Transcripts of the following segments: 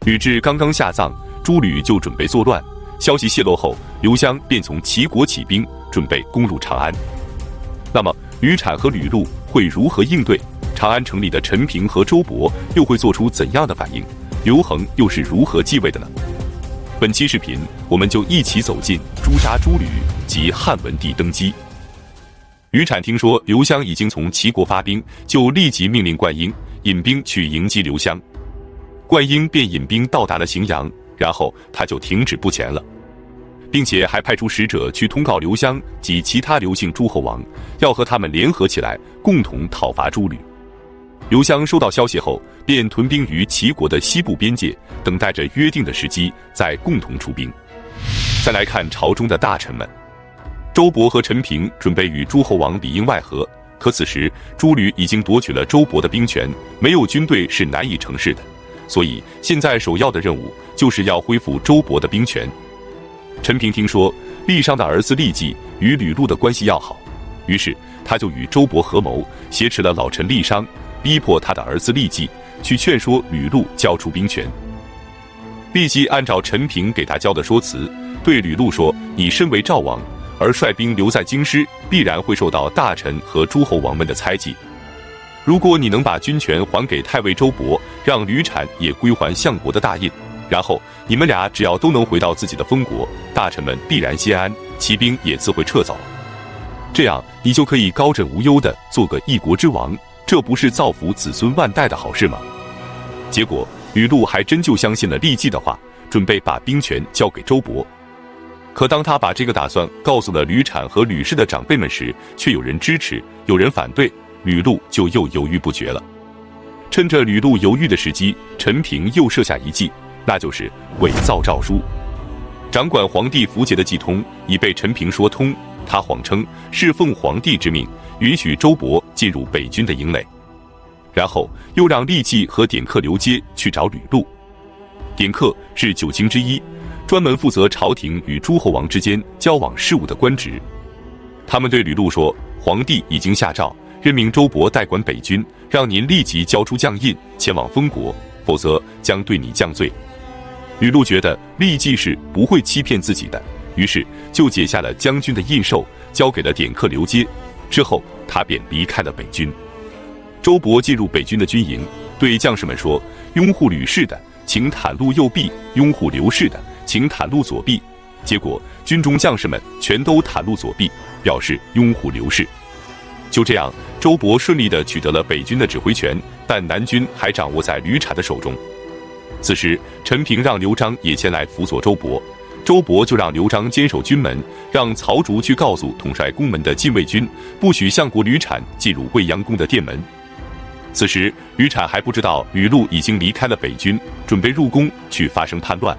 吕雉刚刚下葬，诸吕就准备作乱。消息泄露后，刘襄便从齐国起兵，准备攻入长安。那么，吕产和吕禄会如何应对？长安城里的陈平和周勃又会做出怎样的反应？刘恒又是如何继位的呢？本期视频，我们就一起走进诛杀诸吕及汉文帝登基。吕产听说刘襄已经从齐国发兵，就立即命令灌婴引兵去迎击刘襄。灌婴便引兵到达了荥阳，然后他就停止不前了，并且还派出使者去通告刘襄及其他刘姓诸侯王，要和他们联合起来，共同讨伐诸吕。刘襄收到消息后，便屯兵于齐国的西部边界，等待着约定的时机，再共同出兵。再来看朝中的大臣们，周勃和陈平准备与诸侯王里应外合，可此时诸吕已经夺取了周勃的兵权，没有军队是难以成事的。所以现在首要的任务就是要恢复周勃的兵权。陈平听说郦商的儿子郦季与吕禄的关系要好，于是他就与周勃合谋，挟持了老臣郦商，逼迫他的儿子郦季去劝说吕禄交出兵权。郦季按照陈平给他教的说辞，对吕禄说：“你身为赵王，而率兵留在京师，必然会受到大臣和诸侯王们的猜忌。如果你能把军权还给太尉周勃，让吕产也归还相国的大印，然后你们俩只要都能回到自己的封国，大臣们必然心安，骑兵也自会撤走。这样你就可以高枕无忧地做个一国之王，这不是造福子孙万代的好事吗？”结果吕禄还真就相信了郦季的话，准备把兵权交给周勃。可当他把这个打算告诉了吕产和吕氏的长辈们时，却有人支持，有人反对，吕禄就又犹豫不决了。趁着吕禄犹豫的时机，陈平又设下一计，那就是伪造诏书。掌管皇帝符节的季通已被陈平说通，他谎称是奉皇帝之命，允许周勃进入北军的营垒，然后又让郦季和典客刘阶去找吕禄。典客是九卿之一，专门负责朝廷与诸侯王之间交往事务的官职。他们对吕禄说，皇帝已经下诏任命周勃代管北军，让您立即交出将印，前往封国，否则将对你降罪。吕禄觉得郦季是不会欺骗自己的，于是就解下了将军的印绶，交给了典客刘阶。之后他便离开了北军。周勃进入北军的军营，对将士们说：“拥护吕氏的，请袒露右臂；拥护刘氏的，请袒露左臂。”结果军中将士们全都袒露左臂，表示拥护刘氏。就这样，周勃顺利地取得了北军的指挥权，但南军还掌握在吕产的手中。此时陈平让刘璋也前来辅佐周勃，周勃就让刘璋坚守军门，让曹竹去告诉统帅宫门的禁卫军，不许相国吕产进入未央宫的殿门。此时吕产还不知道吕禄已经离开了北军，准备入宫去发生叛乱。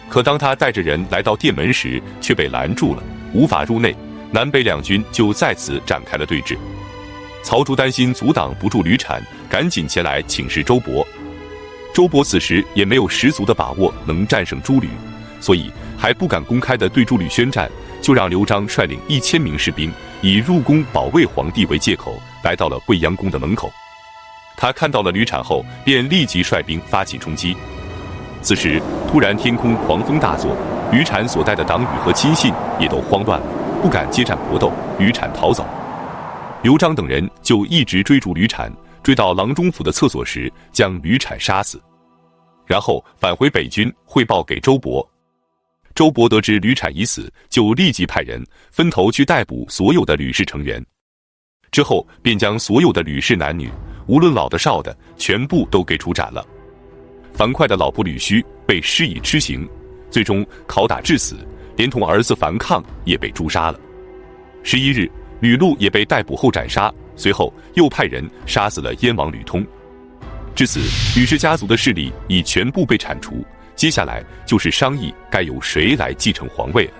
可当他带着人来到殿门时，却被拦住了，无法入内。南北两军就在此展开了对峙。曹竹担心阻挡不住吕产，赶紧前来请示周勃。周勃此时也没有十足的把握能战胜诸吕，所以还不敢公开地对诸吕宣战，就让刘璋率领1000名士兵，以入宫保卫皇帝为借口，来到了未央宫的门口。他看到了吕产后，便立即率兵发起冲击。此时突然天空狂风大作，吕产所带的党羽和亲信也都慌乱了，不敢接战搏斗，吕产逃走。刘璋等人就一直追逐吕产，追到郎中府的厕所时，将吕产杀死，然后返回北军汇报给周勃。周勃得知吕产已死，就立即派人分头去逮捕所有的吕氏成员，之后便将所有的吕氏男女，无论老的少的，全部都给处斩了。樊哙的老婆吕须被施以笞刑，最终拷打致死，连同儿子樊抗也被诛杀了。11日，吕禄也被逮捕后斩杀，随后又派人杀死了燕王吕通。至此，吕氏家族的势力已全部被铲除，接下来就是商议该由谁来继承皇位了。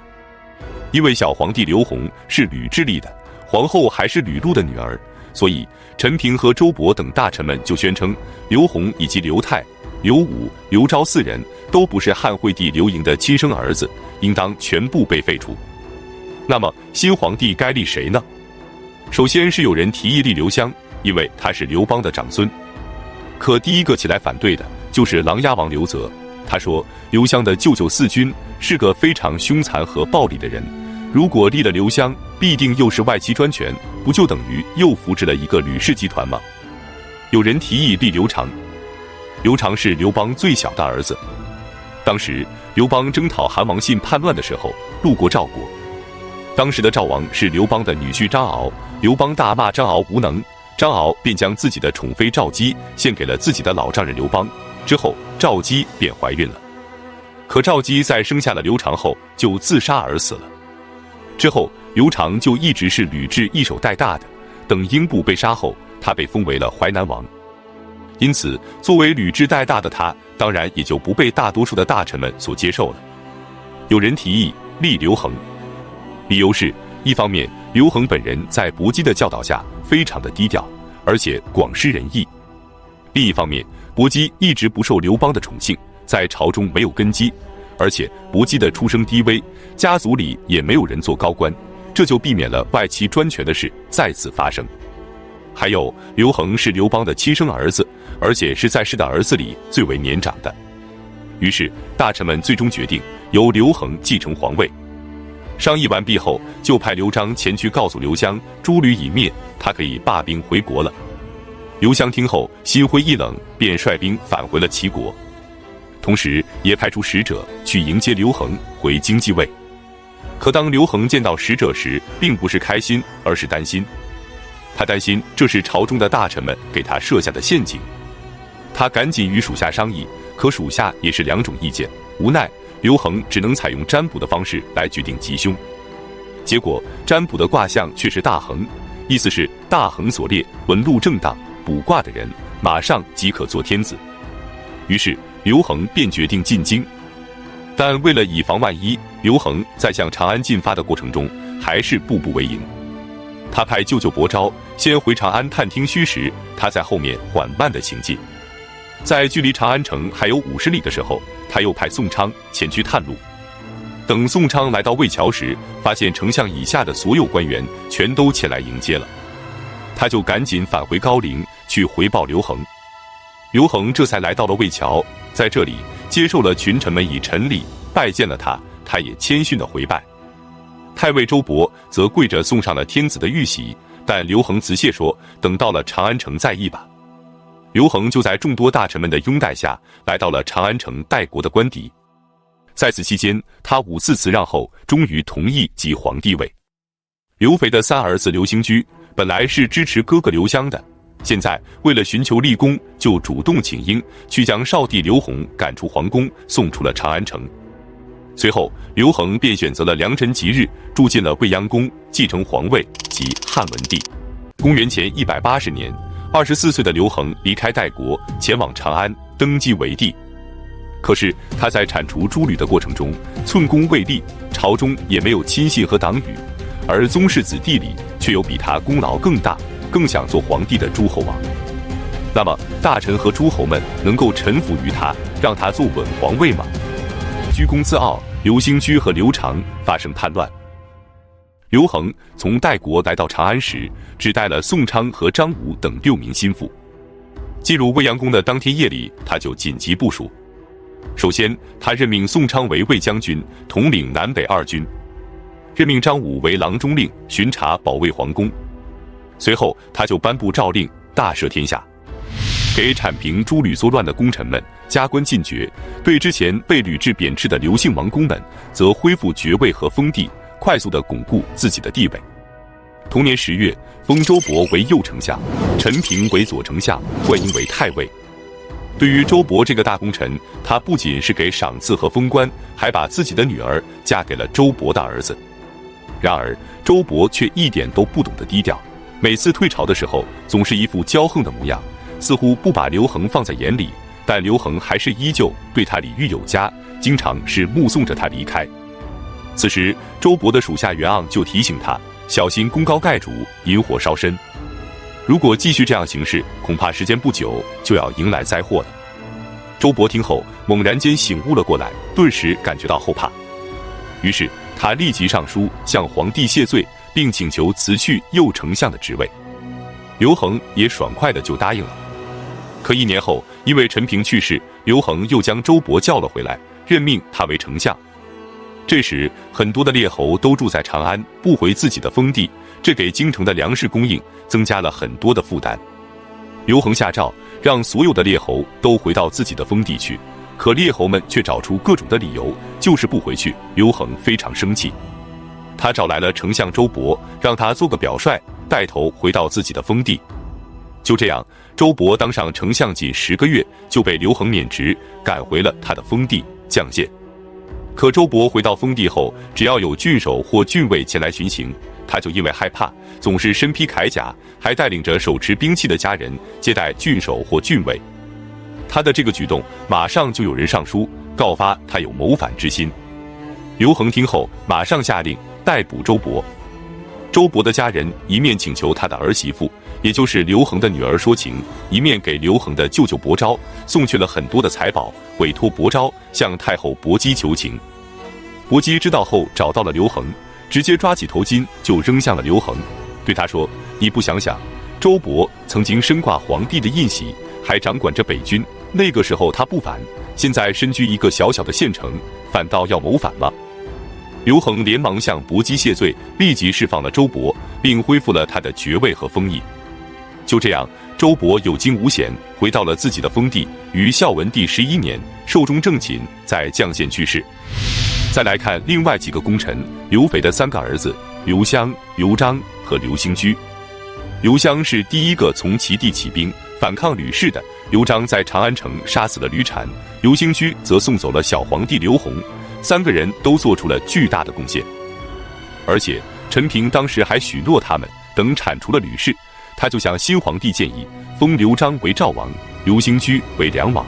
因为小皇帝刘弘是吕雉立的，皇后还是吕禄的女儿，所以陈平和周勃等大臣们就宣称，刘弘以及刘泰、刘武、刘昭4人都不是汉惠帝刘盈的亲生儿子，应当全部被废除。那么新皇帝该立谁呢？首先是有人提议立刘襄，因为他是刘邦的长孙。可第一个起来反对的就是琅琊王刘泽。他说，刘襄的舅舅嗣君是个非常凶残和暴力的人，如果立了刘襄，必定又是外戚专权，不就等于又扶植了一个吕氏集团吗？有人提议立刘长，刘长是刘邦最小的儿子。当时刘邦征讨韩王信叛乱的时候，路过赵国，当时的赵王是刘邦的女婿张敖，刘邦大骂张敖无能，张敖便将自己的宠妃赵姬献给了自己的老丈人刘邦，之后赵姬便怀孕了。可赵姬在生下了刘长后就自杀而死了。之后刘长就一直是吕雉一手带大的，等英布被杀后，他被封为了淮南王。因此作为吕雉带大的他，当然也就不被大多数的大臣们所接受了。有人提议立刘恒，理由是，一方面刘恒本人在薄姬的教导下非常的低调，而且广施仁义；另一方面，薄姬一直不受刘邦的宠幸，在朝中没有根基，而且薄姬的出身低微，家族里也没有人做高官，这就避免了外戚专权的事再次发生。还有，刘恒是刘邦的亲生儿子，而且是在世的儿子里最为年长的。于是大臣们最终决定由刘恒继承皇位。商议完毕后，就派刘璋前去告诉刘襄，诸吕已灭，他可以罢兵回国了。刘襄听后心灰意冷，便率兵返回了齐国，同时也派出使者去迎接刘恒回京继位。可当刘恒见到使者时，并不是开心，而是担心。他担心这是朝中的大臣们给他设下的陷阱。他赶紧与属下商议，可属下也是两种意见，无奈刘恒只能采用占卜的方式来决定吉凶。结果占卜的卦象却是大衡，意思是大衡所列，纹路正当，卜卦的人马上即可做天子。于是刘恒便决定进京，但为了以防万一，刘恒在向长安进发的过程中还是步步为营。他派舅舅伯昭先回长安探听虚实，他在后面缓慢地行进。在距离长安城还有50里的时候，他又派宋昌前去探路。等宋昌来到魏桥时，发现丞相以下的所有官员全都前来迎接了，他就赶紧返回高陵去回报刘恒。刘恒这才来到了魏桥，在这里接受了群臣们以臣礼拜见了他，他也谦逊地回拜。太尉周勃则跪着送上了天子的玉玺，但刘恒辞谢说，等到了长安城再议吧。刘恒就在众多大臣们的拥戴下，来到了长安城代国的官邸。在此期间，他5次辞让后，终于同意即皇帝位。刘肥的3儿子刘兴居本来是支持哥哥刘襄的，现在为了寻求立功，就主动请缨，去将少帝刘弘赶出皇宫，送出了长安城。随后刘恒便选择了良辰吉日，住进了未央宫，继承皇位，即汉文帝。公元前180年，24岁的刘恒离开代国，前往长安登基为帝。可是他在铲除诸吕的过程中寸功未立，朝中也没有亲信和党羽，而宗室子弟里却有比他功劳更大、更想做皇帝的诸侯王。那么大臣和诸侯们能够臣服于他，让他坐稳皇位吗？居功自傲，刘兴居和刘长发生叛乱。刘恒从代国来到长安时，只带了宋昌和张武等6名心腹。进入未央宫的当天夜里，他就紧急部署。首先，他任命宋昌为卫将军，统领南北2军；任命张武为郎中令，巡查保卫皇宫。随后，他就颁布诏令，大赦天下，给铲平诸吕作乱的功臣们加官进爵，对之前被吕雉贬斥的刘姓王公们则恢复爵位和封地，快速地巩固自己的地位。同年10月，封周勃为右丞相，陈平为左丞相，冠英为太尉。对于周勃这个大功臣，他不仅是给赏赐和封官，还把自己的女儿嫁给了周勃的儿子。然而周勃却一点都不懂得低调，每次退朝的时候总是一副骄横的模样，似乎不把刘恒放在眼里，但刘恒还是依旧对他礼遇有加，经常是目送着他离开。此时周勃的属下袁盎就提醒他小心功高盖主，引火烧身。如果继续这样行事，恐怕时间不久就要迎来灾祸了。周勃听后猛然间醒悟了过来，顿时感觉到后怕，于是他立即上书向皇帝谢罪，并请求辞去右丞相的职位。刘恒也爽快地就答应了。可1年后，因为陈平去世，刘恒又将周勃叫了回来，任命他为丞相。这时，很多的列侯都住在长安，不回自己的封地，这给京城的粮食供应增加了很多的负担。刘恒下诏，让所有的列侯都回到自己的封地去，可列侯们却找出各种的理由，就是不回去。刘恒非常生气，他找来了丞相周勃，让他做个表率，带头回到自己的封地。就这样，周勃当上丞相仅10个月，就被刘恒免职，赶回了他的封地绛县。可周勃回到封地后，只要有郡守或郡尉前来巡行，他就因为害怕，总是身披铠甲，还带领着手持兵器的家人接待郡守或郡尉。他的这个举动，马上就有人上书告发他有谋反之心。刘恒听后，马上下令逮捕周勃。周勃的家人一面请求他的儿媳妇，也就是刘恒的女儿说情，一面给刘恒的舅舅伯昭送去了很多的财宝，委托伯昭向太后薄姬求情。薄姬知道后找到了刘恒，直接抓起头巾就扔向了刘恒，对他说：“你不想想，周勃曾经身挂皇帝的印玺，还掌管着北军，那个时候他不反，现在身居一个小小的县城，反倒要谋反吗？”刘恒连忙向薄姬谢罪，立即释放了周勃，并恢复了他的爵位和封邑。就这样，周勃有惊无险，回到了自己的封地，于孝文帝11年寿终正寝，在绛县去世。再来看另外几个功臣，刘肥的3个儿子刘襄、刘璋和刘兴居。刘襄是第一个从齐地起兵反抗吕氏的，刘璋在长安城杀死了吕产，刘兴居则送走了小皇帝刘弘。3个人都做出了巨大的贡献，而且陈平当时还许诺他们，等铲除了吕氏，他就向新皇帝建议封刘璋为赵王，刘兴居为梁王。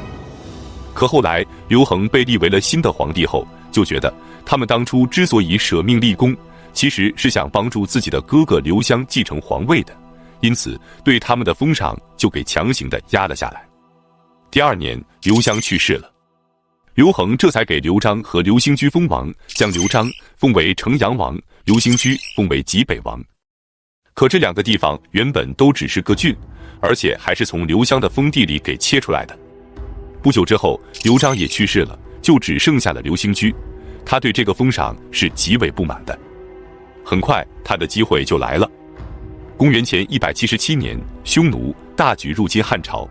可后来刘恒被立为了新的皇帝后，就觉得他们当初之所以舍命立功，其实是想帮助自己的哥哥刘襄继承皇位的，因此对他们的封赏就给强行的压了下来。第2年，刘襄去世了。刘恒这才给刘璋和刘兴居封王，将刘璋封为城阳王，刘兴居封为济北王。可这2个地方原本都只是个郡，而且还是从刘襄的封地里给切出来的。不久之后，刘璋也去世了，就只剩下了刘兴居。他对这个封赏是极为不满的。很快，他的机会就来了。公元前177年，匈奴大举入侵汉朝。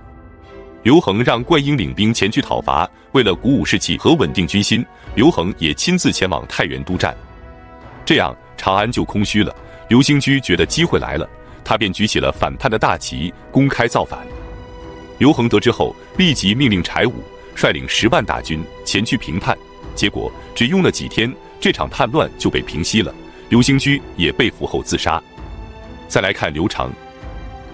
刘恒让灌婴领兵前去讨伐，为了鼓舞士气和稳定军心，刘恒也亲自前往太原督战。这样，长安就空虚了。刘兴居觉得机会来了，他便举起了反叛的大旗，公开造反。刘恒得知后，立即命令柴武率领10万大军前去平叛，结果只用了几天，这场叛乱就被平息了。刘兴居也被俘后自杀。再来看刘长，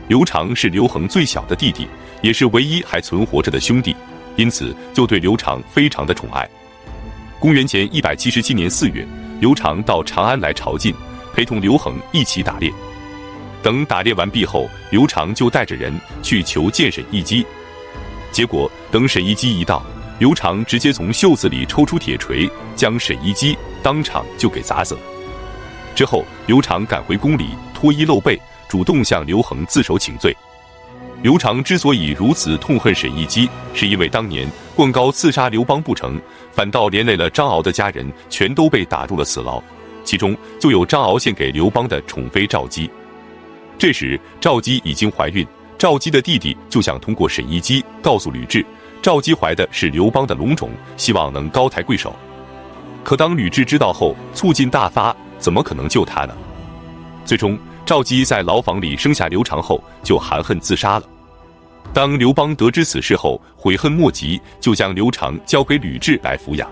刘长是刘恒最小的弟弟，也是唯一还存活着的兄弟，因此就对刘长非常的宠爱。公元前177年4月，刘长到长安来朝觐，陪同刘恒一起打猎。等打猎完毕后，刘长就带着人去求见沈亦基。结果等沈亦基一到，刘长直接从袖子里抽出铁锤，将沈亦基当场就给砸死了。之后，刘长赶回宫里，脱衣露背，主动向刘恒自首请罪。刘长之所以如此痛恨沈亦基，是因为当年灌高刺杀刘邦不成，反倒连累了张敖的家人全都被打入了死牢，其中就有张敖献给刘邦的宠妃赵姬。这时赵姬已经怀孕，赵姬的弟弟就想通过沈亦基告诉吕雉，赵姬怀的是刘邦的龙种，希望能高抬贵手。可当吕雉知道后，醋劲大发，怎么可能救他呢？最终赵姬在牢房里生下刘长后，就含恨自杀了。当刘邦得知此事后，悔恨莫及，就将刘长交给吕雉来抚养。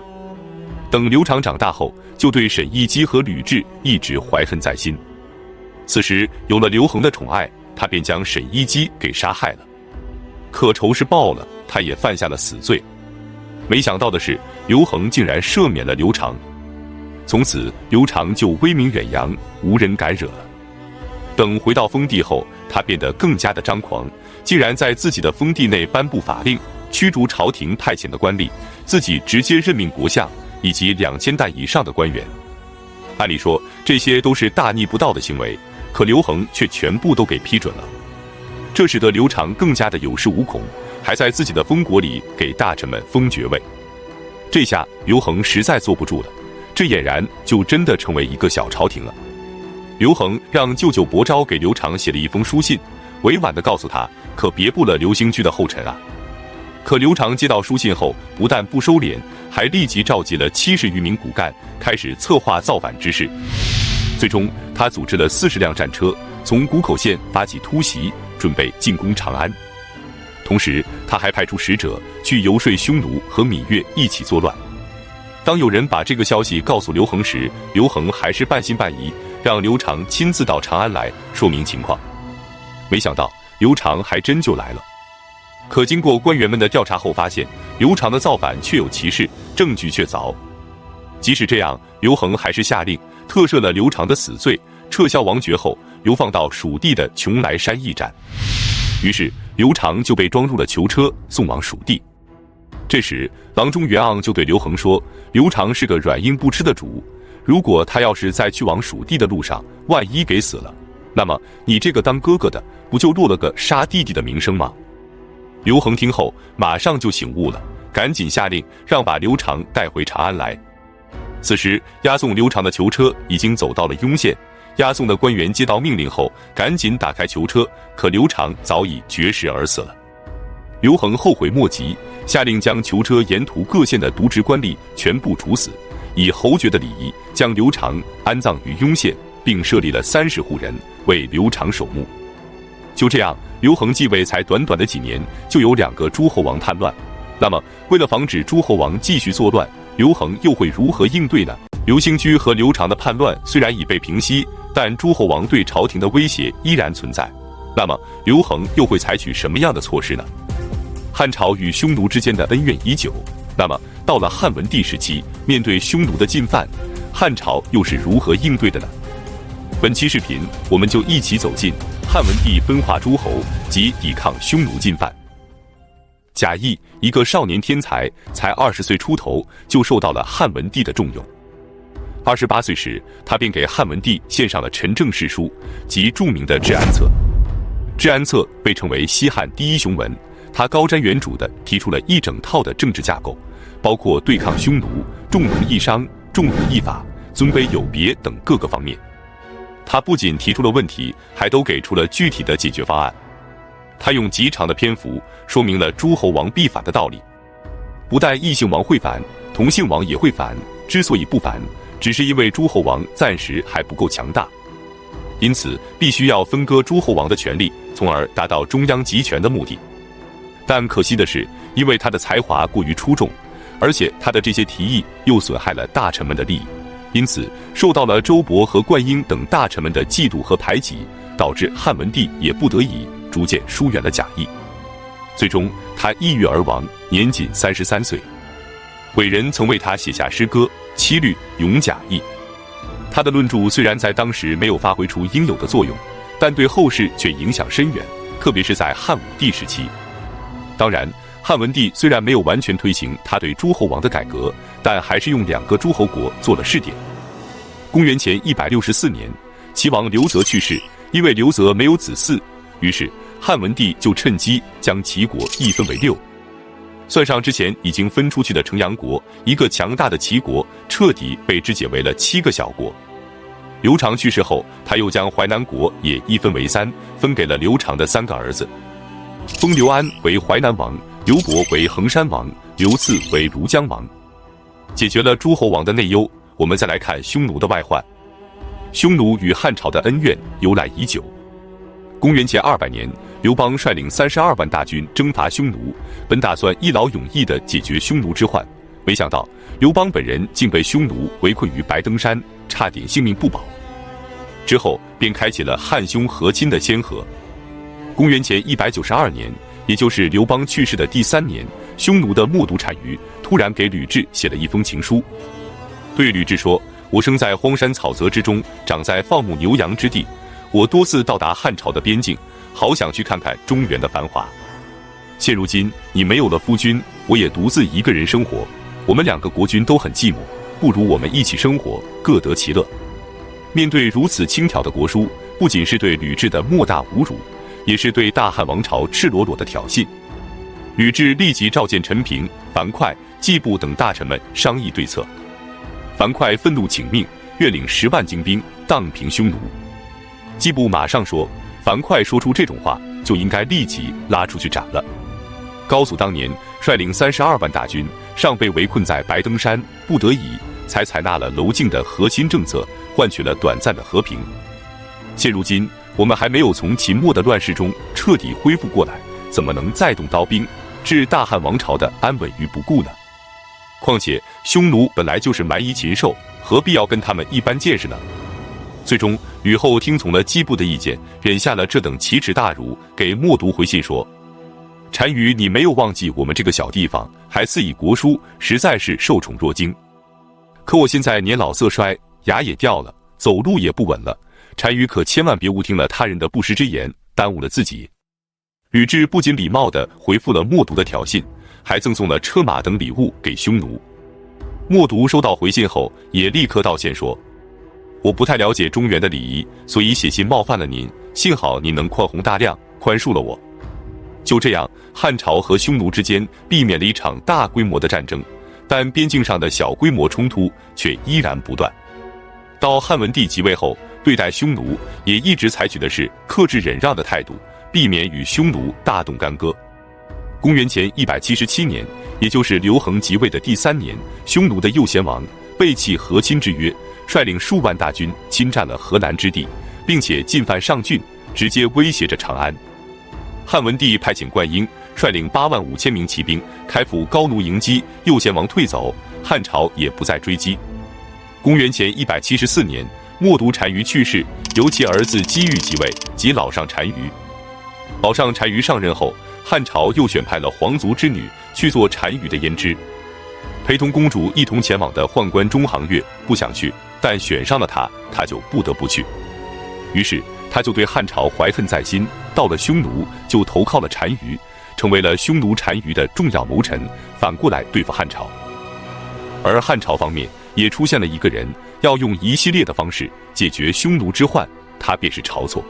等刘长长大后，就对沈亦基和吕雉一直怀恨在心。此时有了刘恒的宠爱，他便将沈亦基给杀害了。可仇是报了，他也犯下了死罪。没想到的是，刘恒竟然赦免了刘长。从此刘长就威名远扬，无人敢惹了。等回到封地后，他变得更加的张狂，竟然在自己的封地内颁布法令，驱逐朝廷派遣的官吏，自己直接任命国相以及2000担以上的官员。按理说这些都是大逆不道的行为，可刘恒却全部都给批准了。这使得刘长更加的有恃无恐，还在自己的封国里给大臣们封爵位。这下刘恒实在坐不住了，这俨然就真的成为一个小朝廷了。刘恒让舅舅伯昭给刘长写了一封书信，委婉地告诉他，可别步了刘兴居的后尘啊。可刘长接到书信后，不但不收敛，还立即召集了70余名骨干，开始策划造反之事。最终，他组织了40辆战车，从谷口县发起突袭，准备进攻长安。同时，他还派出使者去游说匈奴和芈月一起作乱。当有人把这个消息告诉刘恒时，刘恒还是半信半疑，让刘长亲自到长安来说明情况。没想到刘长还真就来了。可经过官员们的调查后发现，刘长的造反确有其事，证据确凿。即使这样，刘恒还是下令特赦了刘长的死罪，撤销王爵后流放到蜀地的邛崃山驿站。于是刘长就被装入了囚车，送往蜀地。这时郎中袁盎就对刘恒说，刘长是个软硬不吃的主，如果他要是在去往蜀地的路上万一给死了，那么你这个当哥哥的不就落了个杀弟弟的名声吗？刘恒听后马上就醒悟了，赶紧下令让把刘长带回长安来。此时押送刘长的囚车已经走到了雍县，押送的官员接到命令后赶紧打开囚车，可刘长早已绝食而死了。刘恒后悔莫及，下令将囚车沿途各县的渎职官吏全部处死，以侯爵的礼仪将刘长安葬于雍县，并设立了30户人为刘长守墓。就这样，刘恒继位才短短的几年，就有2个诸侯王叛乱。那么，为了防止诸侯王继续作乱，刘恒又会如何应对呢？刘兴居和刘长的叛乱虽然已被平息，但诸侯王对朝廷的威胁依然存在。那么，刘恒又会采取什么样的措施呢？汉朝与匈奴之间的恩怨已久，那么到了汉文帝时期，面对匈奴的进犯，汉朝又是如何应对的呢？本期视频，我们就一起走进汉文帝分化诸侯及抵抗匈奴进犯。贾谊，一个少年天才，才20岁出头就受到了汉文帝的重用。28岁时，他便给汉文帝献上了陈政事书及著名的《治安策》。《治安策》被称为西汉第一雄文，他高瞻远瞩地提出了一整套的政治架构，包括对抗匈奴、重农抑商、重儒抑法、尊卑有别等各个方面。他不仅提出了问题，还都给出了具体的解决方案。他用极长的篇幅说明了诸侯王必反的道理。不但异姓王会反，同姓王也会反，之所以不反，只是因为诸侯王暂时还不够强大，因此必须要分割诸侯王的权力，从而达到中央集权的目的。但可惜的是，因为他的才华过于出众，而且他的这些提议又损害了大臣们的利益，因此受到了周勃和灌婴等大臣们的嫉妒和排挤，导致汉文帝也不得已逐渐疏远了贾谊。最终他抑郁而亡，年仅33岁。伟人曾为他写下诗歌《七律·咏贾谊》。他的论著虽然在当时没有发挥出应有的作用，但对后世却影响深远，特别是在汉武帝时期。当然，汉文帝虽然没有完全推行他对诸侯王的改革，但还是用2个诸侯国做了试点。公元前164年，齐王刘泽去世，因为刘泽没有子嗣，于是汉文帝就趁机将齐国一分为6，算上之前已经分出去的城阳国，一个强大的齐国彻底被肢解为了7个小国。刘长去世后，他又将淮南国也一分为3，分给了刘长的3个儿子，封刘安为淮南王，刘伯为衡山王，刘赐为庐江王。解决了诸侯王的内忧，我们再来看匈奴的外患。匈奴与汉朝的恩怨由来已久。公元前200年，刘邦率领32万大军征伐匈奴，本打算一劳永逸地解决匈奴之患，没想到刘邦本人竟被匈奴围困于白登山，差点性命不保。之后便开启了汉匈和亲的先河。公元前192年，也就是刘邦去世的第3年，匈奴的冒顿单于突然给吕雉写了一封情书，对吕雉说：“我生在荒山草泽之中，长在放牧牛羊之地，我多次到达汉朝的边境，好想去看看中原的繁华。现如今你没有了夫君，我也独自一个人生活，我们2个国君都很寂寞，不如我们一起生活，各得其乐。”面对如此轻佻的国书，不仅是对吕雉的莫大侮辱，也是对大汉王朝赤裸裸的挑衅。吕雉立即召见陈平、樊哙、季布等大臣们商议对策。樊哙愤怒请命，愿领10万精兵荡平匈奴。季布马上说，樊哙说出这种话，就应该立即拉出去斩了。高祖当年率领32万大军，尚被围困在白登山，不得已才采纳了娄敬的核心政策，换取了短暂的和平。现如今，我们还没有从秦末的乱世中彻底恢复过来，怎么能再动刀兵，置大汉王朝的安稳于不顾呢？况且匈奴本来就是蛮夷禽兽，何必要跟他们一般见识呢？最终，吕后听从了季布的意见，忍下了这等奇耻大辱，给默读回信说：“单于，你没有忘记我们这个小地方，还赐以国书，实在是受宠若惊。可我现在年老色衰，牙也掉了，走路也不稳了，单于可千万别误听了他人的不实之言，耽误了自己。”吕雉不仅礼貌地回复了默读的挑衅，还赠送了车马等礼物给匈奴。默读收到回信后，也立刻道歉说：“我不太了解中原的礼仪，所以写信冒犯了您，幸好您能宽宏大量，宽恕了我。”就这样，汉朝和匈奴之间避免了一场大规模的战争，但边境上的小规模冲突却依然不断。到汉文帝即位后，对待匈奴也一直采取的是克制忍让的态度，避免与匈奴大动干戈。公元前177年，也就是刘恒即位的第3年，匈奴的右贤王背弃和亲之约，率领数万大军侵占了河南之地，并且进犯上郡，直接威胁着长安。汉文帝派遣灌婴率领8万5千名骑兵开赴高卢迎击，右贤王退走，汉朝也不再追击。公元前174年，默读单于去世，由其儿子姬玉即位，即老上单于。老上单于上任后，汉朝又选派了皇族之女去做单于的胭脂。陪同公主一同前往的宦官中行月不想去，但选上了他就不得不去。于是他就对汉朝怀恨在心，到了匈奴就投靠了单于，成为了匈奴单于的重要谋臣，反过来对付汉朝。而汉朝方面也出现了一个人，要用一系列的方式解决匈奴之患，他便是晁错。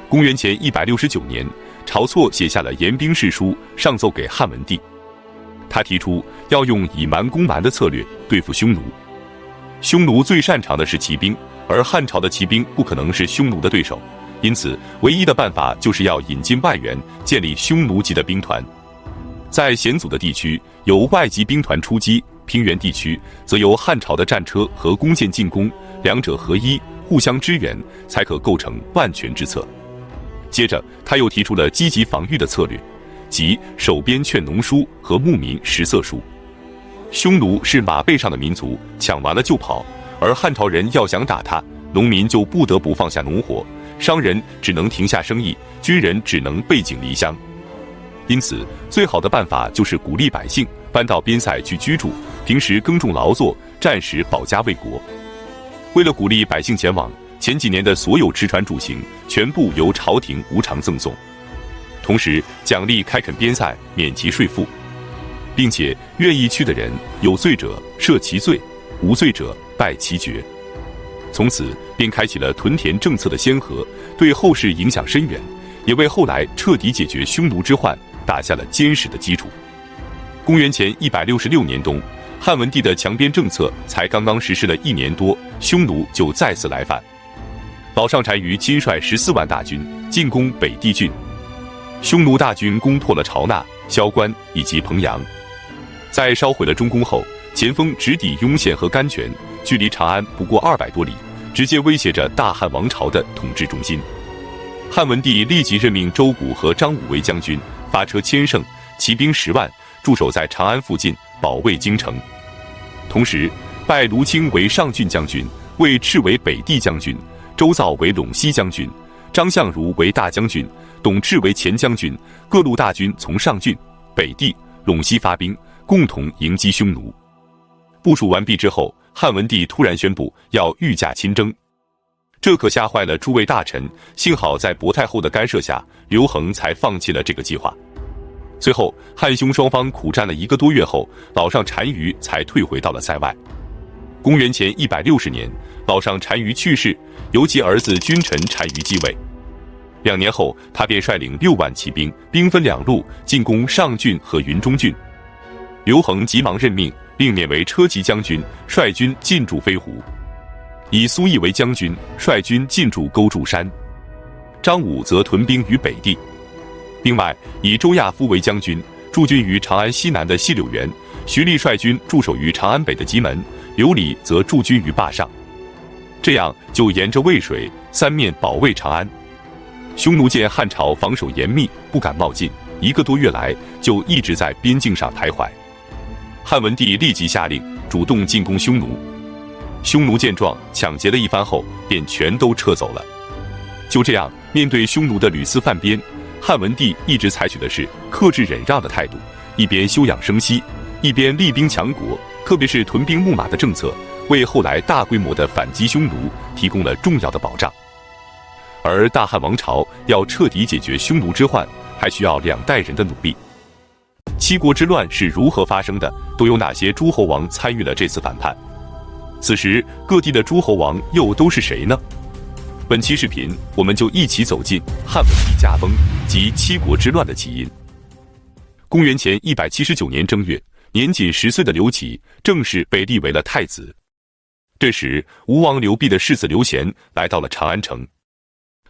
公元前169年，晁错写下了严兵誓书，上奏给汉文帝。他提出要用以蛮攻蛮的策略对付匈奴。匈奴最擅长的是骑兵，而汉朝的骑兵不可能是匈奴的对手，因此唯一的办法就是要引进外援，建立匈奴级的兵团。在险阻的地区，由外籍兵团出击，平原地区则由汉朝的战车和弓箭进攻，两者合一，互相支援，才可构成万全之策。接着他又提出了积极防御的策略，即守边劝农书和牧民食色书。匈奴是马背上的民族，抢完了就跑，而汉朝人要想打他，农民就不得不放下农活，商人只能停下生意，军人只能背井离乡。因此最好的办法就是鼓励百姓搬到边塞去居住，平时耕种劳作，战时保家卫国。为了鼓励百姓前往，前几年的所有吃穿住行全部由朝廷无偿赠送，同时奖励开垦边塞，免其税赋，并且愿意去的人，有罪者赦其罪，无罪者败其决。从此便开启了屯田政策的先河，对后世影响深远，也为后来彻底解决匈奴之患打下了坚实的基础。公元前166年冬，汉文帝的强边政策才刚刚实施了1年多，匈奴就再次来犯。老上单于亲率14万大军进攻北地郡，匈奴大军攻破了巢纳、萧关以及彭阳。在烧毁了中宫后，前锋直抵雍县和甘泉，距离长安不过200多里，直接威胁着大汉王朝的统治中心。汉文帝立即任命周谷和张武为将军，发车千乘，骑兵10万，驻守在长安附近，保卫京城。同时拜卢清为上郡将军，魏赤为北地将军，周造为陇西将军，张相如为大将军，董陟为前将军，各路大军从上郡、北地、陇西发兵，共同迎击匈奴。部署完毕之后，汉文帝突然宣布要御驾亲征，这可吓坏了诸位大臣，幸好在薄太后的干涉下，刘恒才放弃了这个计划。最后汉匈双方苦战了1个多月后，老上单于才退回到了塞外。公元前160年，老上单于去世，由其儿子君臣单于继位。2年后，他便率领6万骑兵，兵分2路进攻上郡和云中郡。刘恒急忙任命，另免为车骑将军，率军进驻飞狐；以苏毅为将军，率军进驻勾柱山。张武则屯兵于北地。另外，以周亚夫为将军，驻军于长安西南的细柳园；徐立率军驻守于长安北的棘门，刘礼则驻军于灞上。这样就沿着渭水3面保卫长安。匈奴见汉朝防守严密，不敢冒进，1个多月来就一直在边境上徘徊。汉文帝立即下令主动进攻匈奴。匈奴见状，抢劫了一番后，便全都撤走了。就这样，面对匈奴的屡次犯边，汉文帝一直采取的是克制忍让的态度，一边休养生息，一边厉兵强国，特别是屯兵牧马的政策，为后来大规模的反击匈奴提供了重要的保障。而大汉王朝要彻底解决匈奴之患，还需要2代人的努力。七国之乱是如何发生的？都有哪些诸侯王参与了这次反叛？此时各地的诸侯王又都是谁呢？本期视频我们就一起走进汉文帝驾崩及七国之乱的起因。公元前179年正月，年仅10岁的刘启正式被立为了太子。这时吴王刘濞的世子刘贤来到了长安城，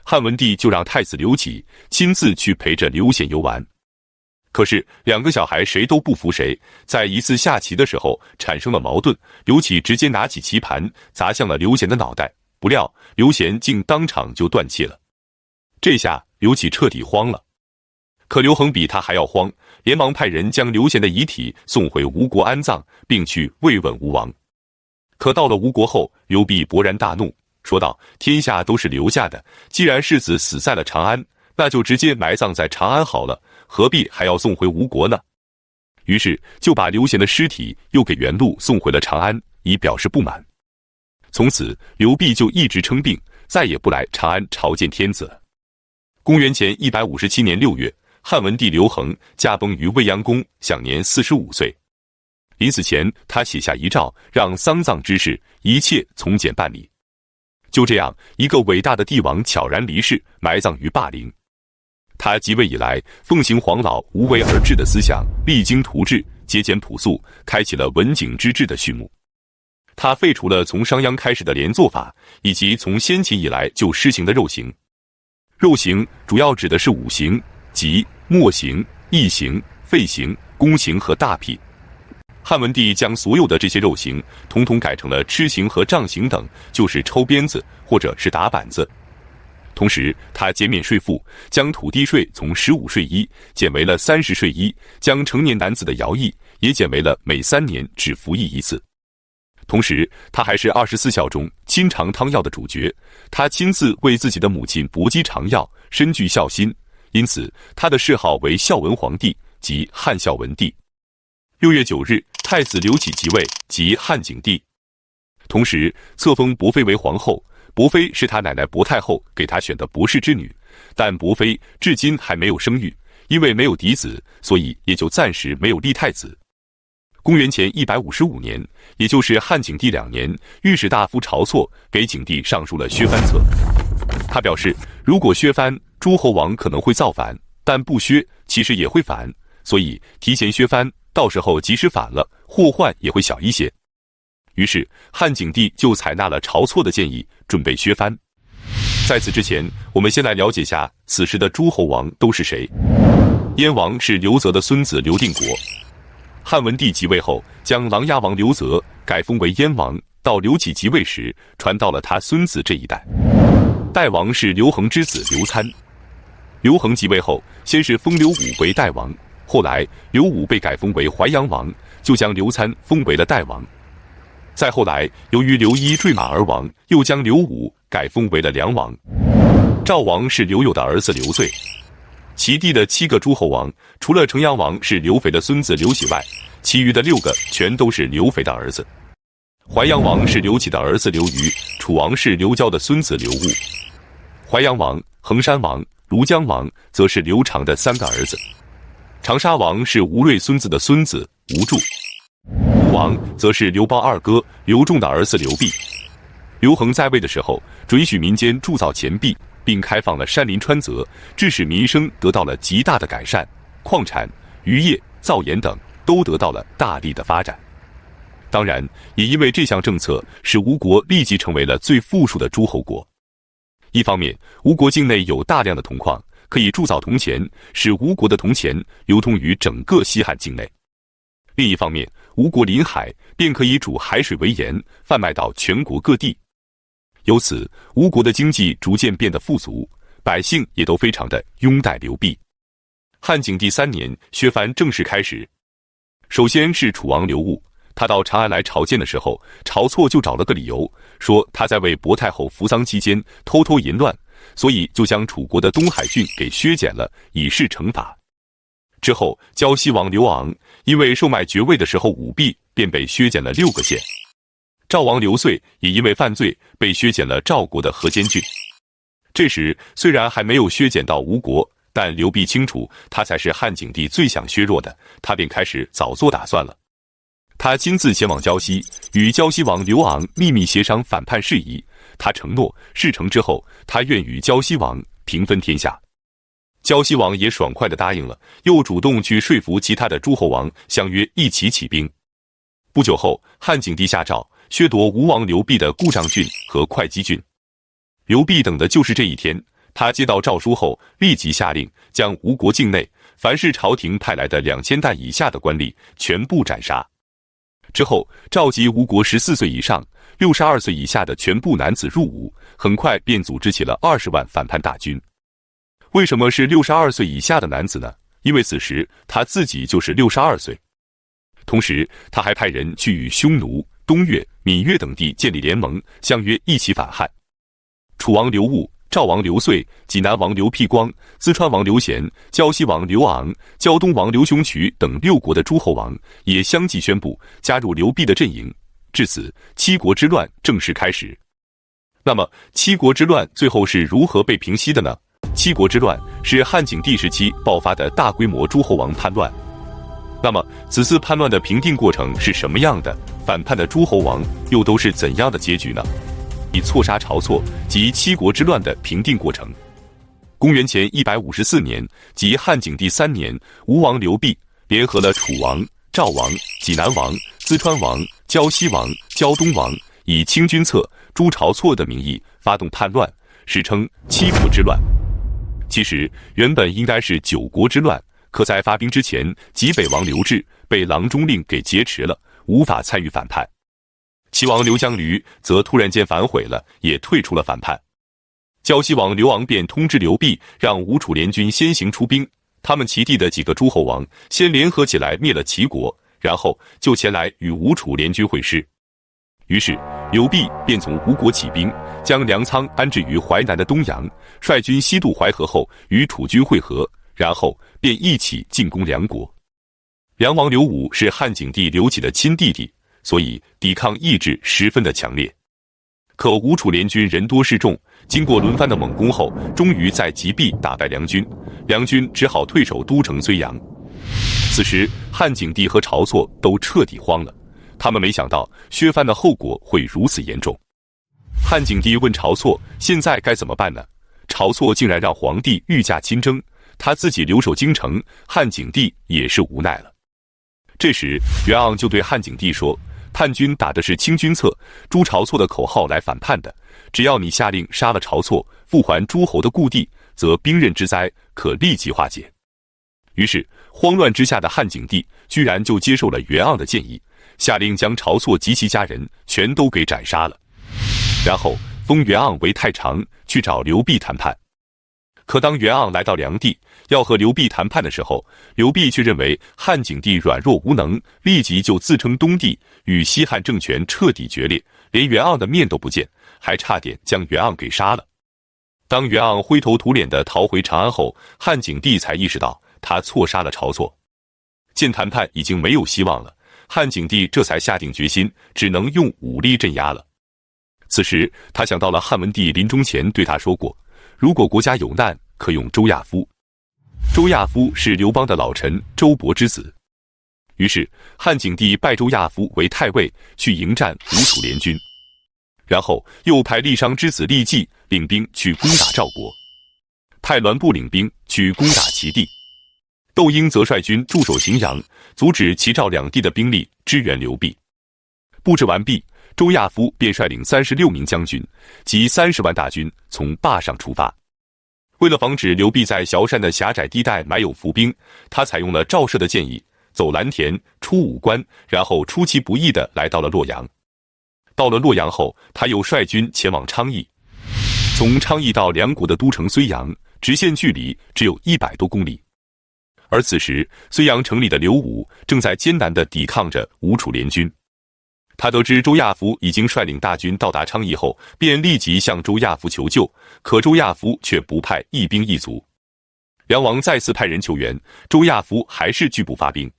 汉文帝就让太子刘启亲自去陪着刘贤游玩。可是2个小孩谁都不服谁，在一次下棋的时候产生了矛盾，刘启直接拿起棋盘砸向了刘贤的脑袋，不料刘贤竟当场就断气了。这下刘启彻底慌了。可刘恒比他还要慌，连忙派人将刘贤的遗体送回吴国安葬，并去慰问吴王。可到了吴国后，刘濞勃然大怒，说道：天下都是刘家的，既然世子死在了长安，那就直接埋葬在长安好了，何必还要送回吴国呢？于是就把刘贤的尸体又给原路送回了长安，以表示不满。从此刘濞就一直称病，再也不来长安朝见天子了。公元前157年6月，汉文帝刘恒驾崩于未央宫，享年45岁。临死前，他写下遗诏，让丧葬之事一切从简办理。就这样，一个伟大的帝王悄然离世，埋葬于霸陵。他即位以来，奉行黄老无为而治的思想，励精图治，节俭朴素，开启了文景之治的序幕。他废除了从商鞅开始的连坐法，以及从先秦以来就施行的肉刑。肉刑主要指的是5刑，即墨刑、役刑、废刑、宫刑和大辟。汉文帝将所有的这些肉刑统统改成了笞刑和杖刑等，就是抽鞭子或者是打板子。同时他减免税赋，将土地税从15税1减为了30税1，将成年男子的徭役也减为了每3年只服役1次。同时他还是24孝中亲尝汤药的主角，他亲自为自己的母亲搏击尝药，深具孝心，因此他的谥号为孝文皇帝，即汉孝文帝。6月9日，太子刘启即位，即汉景帝。同时册封伯妃为皇后，伯妃是他奶奶伯太后给他选的伯氏之女，但伯妃至今还没有生育，因为没有嫡子，所以也就暂时没有立太子。公元前155年，也就是汉景帝2年，御史大夫晁错给景帝上书了削藩策。他表示，如果削藩，诸侯王可能会造反，但不削其实也会反，所以提前削藩，到时候即使反了，祸患也会小一些。于是汉景帝就采纳了晁错的建议，准备削藩。在此之前，我们先来了解下此时的诸侯王都是谁。燕王是刘泽的孙子刘定国。汉文帝即位后，将琅琊王刘泽改封为燕王，到刘启即位时，传到了他孙子这一代。代王是刘恒之子刘参。刘恒即位后，先是封刘武为代王，后来刘武被改封为淮阳王，就将刘参封为了代王。再后来，由于刘一坠马而亡，又将刘武改封为了梁王。赵王是刘友的儿子刘遂。齐地的7个诸侯王，除了城阳王是刘肥的孙子刘喜外，其余的6个全都是刘肥的儿子。淮阳王是刘启的儿子刘虞，楚王是刘交的孙子刘戊。淮阳王、衡山王、庐江王则是刘长的3个儿子。长沙王是吴瑞孙子的孙子吴柱。武王则是刘邦2哥刘仲的儿子刘濞。刘恒在位的时候，准许民间铸造钱币，并开放了山林川泽，致使民生得到了极大的改善，矿产、渔业、造盐等都得到了大力的发展。当然，也因为这项政策，使吴国立即成为了最富庶的诸侯国。一方面，吴国境内有大量的铜矿，可以铸造铜钱，使吴国的铜钱流通于整个西汉境内。另一方面，吴国临海，便可以煮海水为盐，贩卖到全国各地。由此，吴国的经济逐渐变得富足，百姓也都非常的拥戴刘濞。汉景帝3年，削藩正式开始。首先是楚王刘戊，他到长安来朝见的时候，晁错就找了个理由，说他在为薄太后服丧期间偷偷淫乱，所以就将楚国的东海郡给削减了，以示惩罚。之后，胶西王刘昂因为售卖爵位的时候舞弊，便被削减了6个县。赵王刘遂也因为犯罪被削减了赵国的河间郡。这时虽然还没有削减到吴国，但刘濞清楚他才是汉景帝最想削弱的，他便开始早做打算了。他亲自前往胶西，与胶西王刘昂秘密协商反叛事宜。他承诺事成之后，他愿与胶西王平分天下。胶西王也爽快地答应了，又主动去说服其他的诸侯王，相约一起起兵。不久后，汉景帝下诏削夺吴王刘濞的故障郡和会稽郡。刘濞等的就是这一天，他接到诏书后，立即下令将吴国境内凡是朝廷派来的2000担以下的官吏全部斩杀。之后，召集吴国14岁以上、62岁以下的全部男子入伍，很快便组织起了20万反叛大军。为什么是62岁以下的男子呢？因为此时他自己就是62岁。同时，他还派人去与匈奴、东越、闽越等地建立联盟，相约一起反汉。楚王刘戊、赵王刘遂、济南王刘辟光、淄川王刘贤、胶西王刘昂、胶东王刘雄渠等6国的诸侯王也相继宣布加入刘濞的阵营。至此，7国之乱正式开始。那么，7国之乱最后是如何被平息的呢？7国之乱是汉景帝时期爆发的大规模诸侯王叛乱。那么，此次叛乱的平定过程是什么样的？反叛的诸侯王又都是怎样的结局呢？以错杀晁错及7国之乱的平定过程。公元前154年，即汉景帝3年，吴王刘濞联合了楚王、赵王、济南王、淄川王、胶西王、胶东王，以清君侧、诛晁错的名义发动叛乱，史称7国之乱。其实原本应该是9国之乱，可在发兵之前，济北王刘志被郎中令给劫持了，无法参与反叛。齐王刘江驴则突然间反悔了，也退出了反叛。胶西王刘昂便通知刘濞，让吴楚联军先行出兵。他们齐地的几个诸侯王先联合起来灭了齐国，然后就前来与吴楚联军会师。于是刘濞便从吴国起兵，将粮仓安置于淮南的东阳，率军西渡淮河后与楚军会合，然后便一起进攻梁国。梁王刘武是汉景帝刘启的亲弟弟，所以抵抗意志十分的强烈。可吴楚联军人多势众，经过轮番的猛攻后，终于在吉壁打败梁军，梁军只好退守都城睢阳。此时汉景帝和晁错都彻底慌了，他们没想到削藩的后果会如此严重。汉景帝问晁错现在该怎么办呢？晁错竟然让皇帝御驾亲征，他自己留守京城，汉景帝也是无奈了。这时袁盎就对汉景帝说，叛军打的是清君侧、诛晁错的口号来反叛的，只要你下令杀了晁错，复还诸侯的故地，则兵刃之灾可立即化解。于是慌乱之下的汉景帝居然就接受了袁盎的建议，下令将晁错及其家人全都给斩杀了，然后封袁盎为太常，去找刘濞谈判。可当袁盎来到梁地，要和刘濞谈判的时候，刘濞却认为汉景帝软弱无能，立即就自称东帝，与西汉政权彻底决裂，连袁盎的面都不见，还差点将袁盎给杀了。当袁盎灰头土脸地逃回长安后，汉景帝才意识到他错杀了晁错。见谈判已经没有希望了，汉景帝这才下定决心，只能用武力镇压了。此时他想到了汉文帝临终前对他说过，如果国家有难，可用周亚夫。周亚夫是刘邦的老臣周勃之子。于是汉景帝拜周亚夫为太尉，去迎战吴楚联军，然后又派郦商之子郦季领兵去攻打赵国。派栾布领兵去攻打齐地。窦婴则率军驻守荥阳，阻止齐赵两地的兵力支援刘濞。布置完毕，周亚夫便率领36名将军及30万大军从坝上出发。为了防止刘濞在崤山的狭窄地带埋有伏兵，他采用了赵奢的建议，走蓝田，出武关，然后出其不意地来到了洛阳。到了洛阳后，他又率军前往昌邑。从昌邑到梁国的都城睢阳，直线距离只有100多公里。而此时，睢阳城里的刘武正在艰难地抵抗着吴楚联军。他得知周亚夫已经率领大军到达昌邑后，便立即向周亚夫求救，可周亚夫却不派一兵一卒。梁王再次派人求援，周亚夫还是拒不发兵。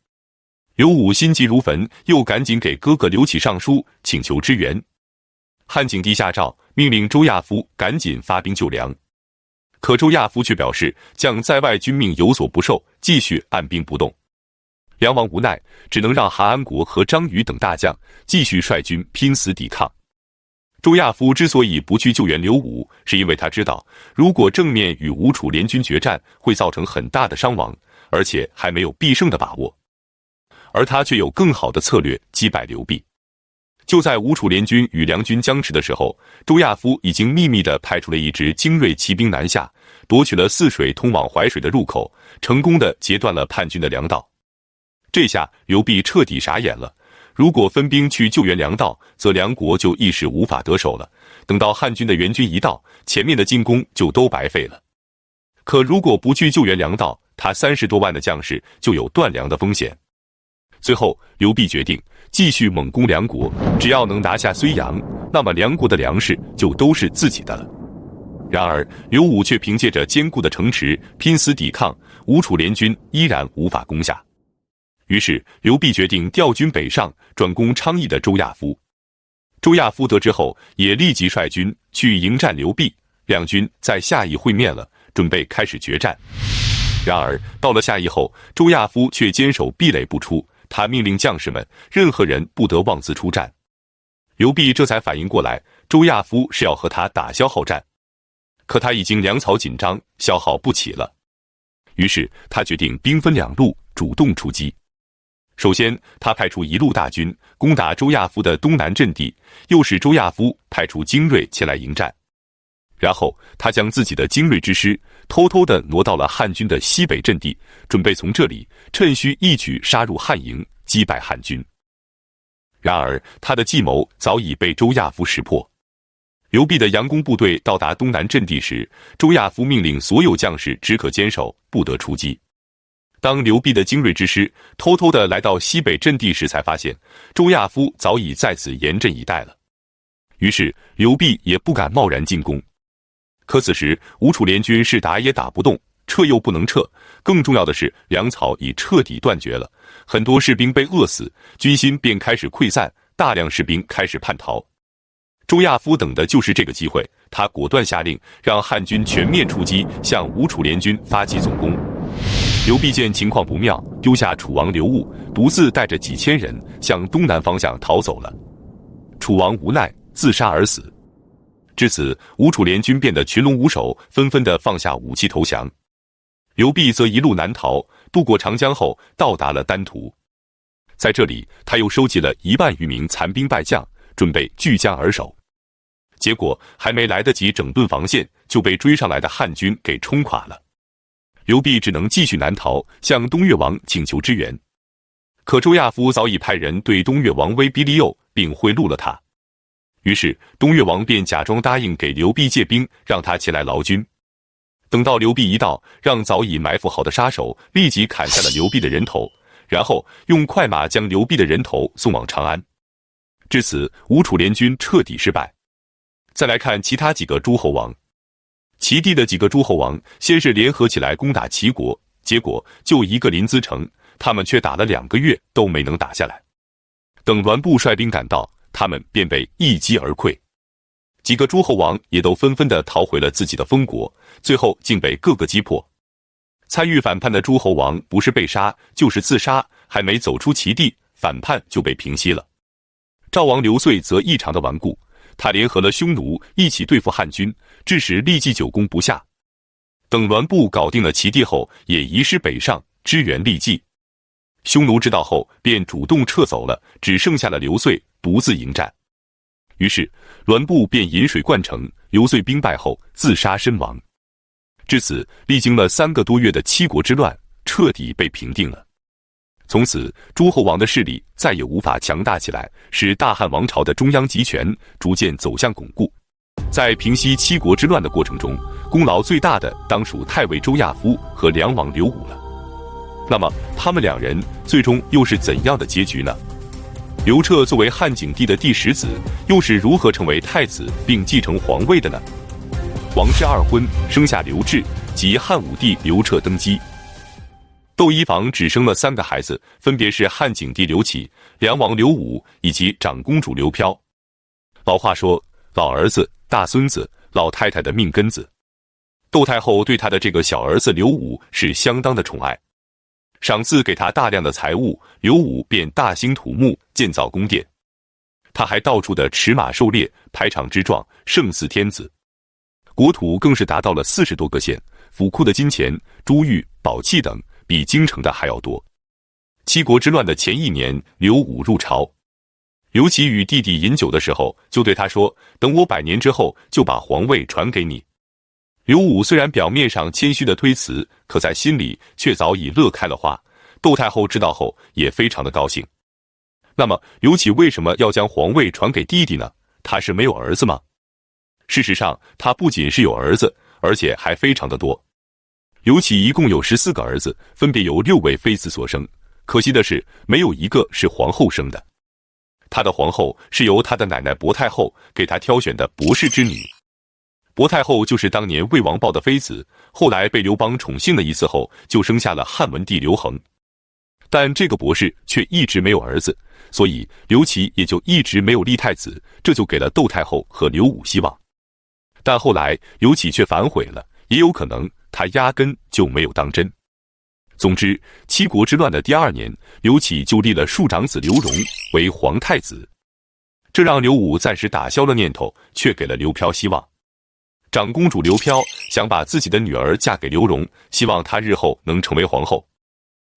刘武心急如焚，又赶紧给哥哥刘启上书请求支援。汉景帝下诏命令周亚夫赶紧发兵救梁，可周亚夫却表示将在外军命有所不受，继续按兵不动。梁王无奈，只能让韩安国和张宇等大将继续率军拼死抵抗。周亚夫之所以不去救援刘武，是因为他知道，如果正面与吴楚联军决战，会造成很大的伤亡，而且还没有必胜的把握。而他却有更好的策略击败刘濞。就在吴楚联军与梁军僵持的时候，周亚夫已经秘密地派出了一支精锐骑兵南下，夺取了泗水通往淮水的入口，成功地截断了叛军的粮道。这下刘濞彻底傻眼了，如果分兵去救援粮道，则梁国就一时无法得手了，等到汉军的援军一到，前面的进攻就都白费了。可如果不去救援粮道，他30多万的将士就有断粮的风险。最后刘濞决定继续猛攻梁国，只要能拿下睢阳，那么梁国的粮食就都是自己的了。然而刘武却凭借着坚固的城池拼死抵抗，吴楚联军依然无法攻下。于是刘濞决定调军北上，转攻昌邑的周亚夫。周亚夫得知后，也立即率军去迎战刘濞，两军在下邑会面了，准备开始决战。然而到了下邑后，周亚夫却坚守壁垒不出，他命令将士们，任何人不得妄自出战。刘濞这才反应过来，周亚夫是要和他打消耗战，可他已经粮草紧张，消耗不起了。于是他决定兵分两路，主动出击。首先，他派出一路大军攻打周亚夫的东南阵地，又使周亚夫派出精锐前来迎战。然后他将自己的精锐之师偷偷地挪到了汉军的西北阵地，准备从这里趁虚一举杀入汉营，击败汉军。然而他的计谋早已被周亚夫识破。刘濞的佯攻部队到达东南阵地时，周亚夫命令所有将士只可坚守，不得出击。当刘濞的精锐之师偷偷地来到西北阵地时，才发现周亚夫早已在此严阵以待了。于是刘濞也不敢贸然进攻。可此时吴楚联军是打也打不动，撤又不能撤，更重要的是粮草已彻底断绝了，很多士兵被饿死，军心便开始溃散，大量士兵开始叛逃。周亚夫等的就是这个机会，他果断下令让汉军全面出击，向吴楚联军发起总攻。刘濞见情况不妙，丢下楚王刘戊，独自带着几千人向东南方向逃走了。楚王无奈，自杀而死。至此，吴楚联军变得群龙无首，纷纷地放下武器投降。刘濞则一路南逃，渡过长江后到达了丹徒。在这里，他又收集了1万余名残兵败将，准备据江而守。结果还没来得及整顿防线，就被追上来的汉军给冲垮了。刘濞只能继续南逃，向东越王请求支援。可周亚夫早已派人对东越王威逼利诱，并贿赂了他。于是东越王便假装答应给刘濞借兵，让他前来劳军。等到刘濞一到，让早已埋伏好的杀手立即砍下了刘濞的人头，然后用快马将刘濞的人头送往长安。至此，吴楚联军彻底失败。再来看其他几个诸侯王。齐地的几个诸侯王先是联合起来攻打齐国，结果就一个临淄城，他们却打了2个月都没能打下来。等栾布率兵赶到，他们便被一击而溃。几个诸侯王也都纷纷地逃回了自己的封国，最后竟被各个击破。参与反叛的诸侯王不是被杀就是自杀，还没走出齐地，反叛就被平息了。赵王刘遂则异常的顽固，他联合了匈奴一起对付汉军，致使骊骑久攻不下。等栾布搞定了齐地后，也移师北上支援骊姬。匈奴知道后，便主动撤走了，只剩下了刘遂独自迎战。于是栾布便引水灌城，刘遂兵败后自杀身亡。至此，历经了3个多月的七国之乱彻底被平定了。从此，诸侯王的势力再也无法强大起来，使大汉王朝的中央集权逐渐走向巩固。在平息七国之乱的过程中，功劳最大的当属太尉周亚夫和梁王刘武了。那么，他们2人最终又是怎样的结局呢？刘彻作为汉景帝的第10子，又是如何成为太子并继承皇位的呢？王氏2婚，生下刘志，即汉武帝刘彻登基。窦漪房只生了3个孩子，分别是汉景帝刘启、梁王刘武以及长公主刘飘。老话说，老儿子、大孙子、老太太的命根子。窦太后对他的这个小儿子刘武是相当的宠爱，赏赐给他大量的财物，刘武便大兴土木，建造宫殿。他还到处的驰马狩猎，排场之状，胜似天子。国土更是达到了40多个县，府库的金钱、珠玉、宝器等比京城的还要多。七国之乱的前1年，刘武入朝，刘启与弟弟饮酒的时候，就对他说：“等我100年之后，就把皇位传给你。”刘武虽然表面上谦虚的推辞，可在心里却早已乐开了花。窦太后知道后，也非常的高兴。那么，刘启为什么要将皇位传给弟弟呢？他是没有儿子吗？事实上，他不仅是有儿子，而且还非常的多。刘启一共有14个儿子，分别由6位妃子所生。可惜的是，没有一个是皇后生的。他的皇后是由他的奶奶薄太后给他挑选的博士之女。薄太后就是当年魏王豹的妃子，后来被刘邦宠幸了一次后，就生下了汉文帝刘恒。但这个博士却一直没有儿子，所以刘启也就一直没有立太子，这就给了窦太后和刘武希望。但后来刘启却反悔了，也有可能他压根就没有当真。总之，七国之乱的第2年，刘启就立了庶长子刘荣为皇太子，这让刘武暂时打消了念头，却给了刘飘希望。长公主刘飘想把自己的女儿嫁给刘荣，希望她日后能成为皇后。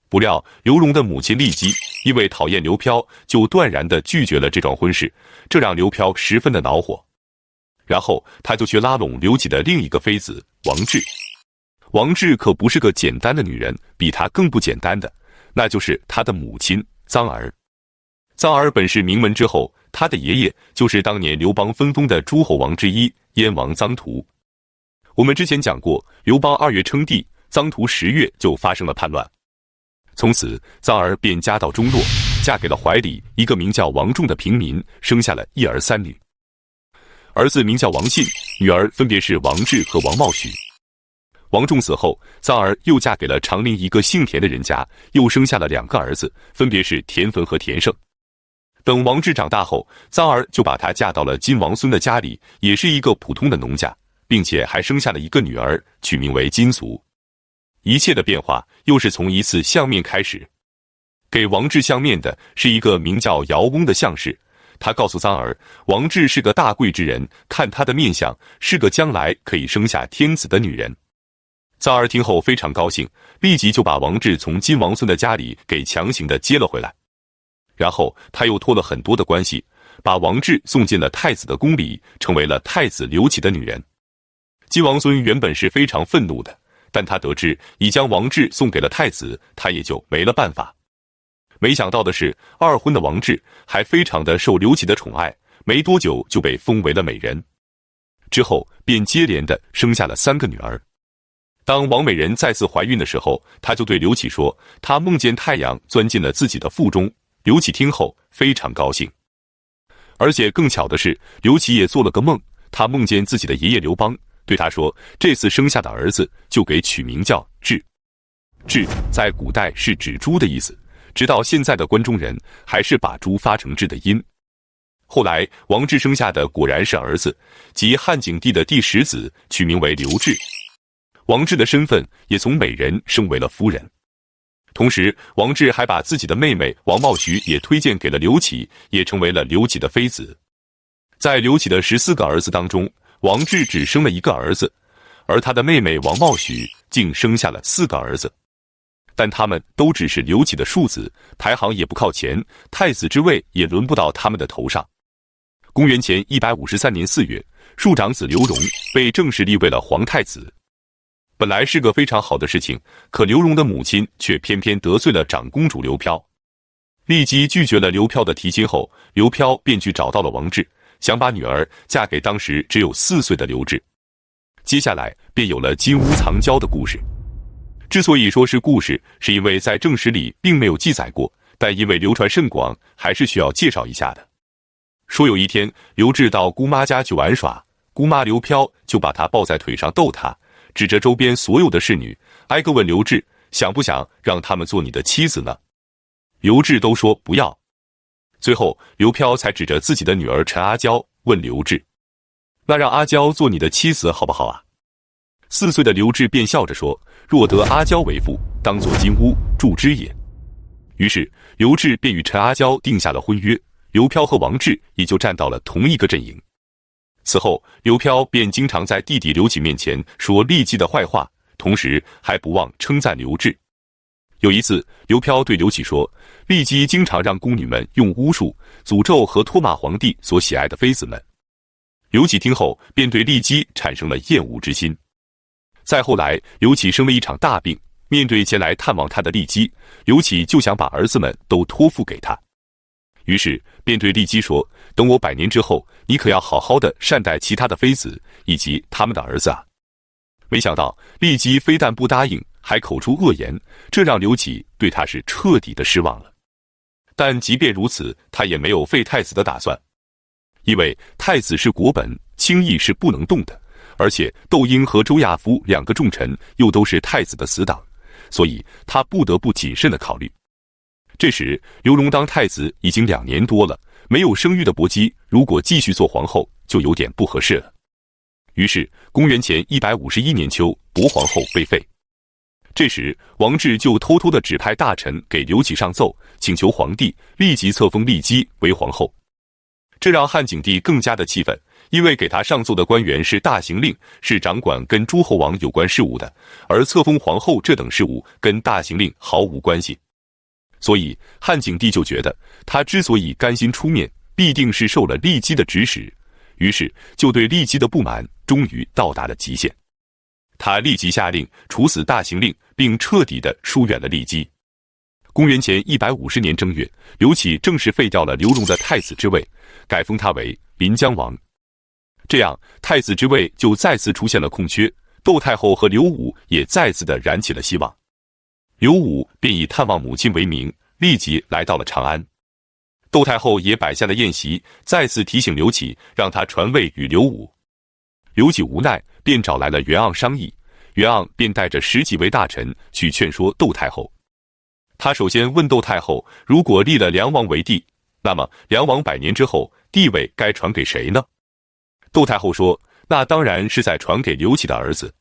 不料刘荣的母亲骊姬因为讨厌刘飘，就断然地拒绝了这桩婚事，这让刘飘十分的恼火。然后他就去拉拢刘启的另一个妃子王志。王志可不是个简单的女人，比她更不简单的，那就是她的母亲臧儿。臧儿本是名门之后，她的爷爷就是当年刘邦分封的诸侯王之一燕王臧荼。我们之前讲过，刘邦2月称帝，臧荼10月就发生了叛乱。从此臧儿便家道中落，嫁给了怀里一个名叫王仲的平民，生下了1儿3女。儿子名叫王信，女儿分别是王志和王茂许。王仲死后，臧儿又嫁给了长陵一个姓田的人家，又生下了2个儿子，分别是田汾和田胜。等王志长大后，臧儿就把她嫁到了金王孙的家里，也是一个普通的农家，并且还生下了一个女儿，取名为金俗。一切的变化又是从一次相面开始。给王志相面的是一个名叫姚翁的相士，他告诉臧儿，王志是个大贵之人，看他的面相，是个将来可以生下天子的女人。臧儿听后非常高兴，立即就把王志从金王孙的家里给强行的接了回来。然后他又托了很多的关系，把王志送进了太子的宫里，成为了太子刘启的女人。金王孙原本是非常愤怒的，但他得知已将王志送给了太子，他也就没了办法。没想到的是，2婚的王志还非常的受刘启的宠爱，没多久就被封为了美人。之后便接连的生下了3个女儿。当王美人再次怀孕的时候，她就对刘启说，她梦见太阳钻进了自己的腹中。刘启听后非常高兴。而且更巧的是，刘启也做了个梦，他梦见自己的爷爷刘邦对他说，这次生下的儿子就给取名叫智。智在古代是指猪的意思，直到现在的关中人还是把猪发成智的音。后来王志生下的果然是儿子，即汉景帝的第10子，取名为刘志。王志的身份也从美人升为了夫人。同时王志还把自己的妹妹王茂许也推荐给了刘启，也成为了刘启的妃子。在刘启的14个儿子当中，王志只生了1个儿子，而他的妹妹王茂许竟生下了4个儿子。但他们都只是刘启的庶子，排行也不靠前，太子之位也轮不到他们的头上。公元前153年4月，庶长子刘荣被正式立为了皇太子。本来是个非常好的事情，可刘荣的母亲却偏偏得罪了长公主刘飘。骊姬拒绝了刘飘的提亲后，刘飘便去找到了王志，想把女儿嫁给当时只有4岁的刘志。接下来便有了金屋藏娇的故事。之所以说是故事，是因为在正史里并没有记载过，但因为流传甚广，还是需要介绍一下的。说有一天，刘志到姑妈家去玩耍，姑妈刘飘就把他抱在腿上逗他，指着周边所有的侍女，挨个问刘志想不想让他们做你的妻子呢？刘志都说不要。最后刘飘才指着自己的女儿陈阿娇问刘志，那让阿娇做你的妻子好不好啊？4岁的刘志便笑着说，若得阿娇为妇，当作金屋，助之也。于是刘志便与陈阿娇定下了婚约，刘飘和王志也就站到了同一个阵营。此后刘飘便经常在弟弟刘启面前说骊姬的坏话，同时还不忘称赞刘志。有一次刘飘对刘启说，骊姬经常让宫女们用巫术诅咒和唾骂皇帝所喜爱的妃子们。刘启听后便对骊姬产生了厌恶之心。再后来刘启生了一场大病，面对前来探望他的骊姬，刘启就想把儿子们都托付给他。于是便对骊姬说，等我100年之后，你可要好好的善待其他的妃子以及他们的儿子啊。没想到骊姬非但不答应，还口出恶言，这让刘启对他是彻底的失望了。但即便如此，他也没有废太子的打算，因为太子是国本，轻易是不能动的，而且窦婴和周亚夫2个重臣又都是太子的死党，所以他不得不谨慎的考虑。这时刘荣当太子已经2年多了，没有生育的薄姬如果继续做皇后就有点不合适了。于是公元前151年秋，薄皇后被废。这时王志就偷偷地指派大臣给刘启上奏，请求皇帝立即册封骊姬为皇后。这让汉景帝更加的气愤，因为给他上奏的官员是大行令，是掌管跟诸侯王有关事务的，而册封皇后这等事务跟大行令毫无关系。所以汉景帝就觉得他之所以甘心出面，必定是受了骊姬的指使，于是就对骊姬的不满终于到达了极限。他立即下令处死大行令，并彻底的疏远了骊姬。公元前150年正月，刘启正式废掉了刘荣的太子之位，改封他为临江王。这样太子之位就再次出现了空缺，窦太后和刘武也再次的燃起了希望。刘武便以探望母亲为名，立即来到了长安。窦太后也摆下了宴席，再次提醒刘启让他传位与刘武。刘启无奈，便找来了袁盎商议，袁盎便带着10几位大臣去劝说窦太后。他首先问窦太后，如果立了梁王为帝，那么梁王100年之后，帝位该传给谁呢？窦太后说，那当然是在传给刘启的儿子。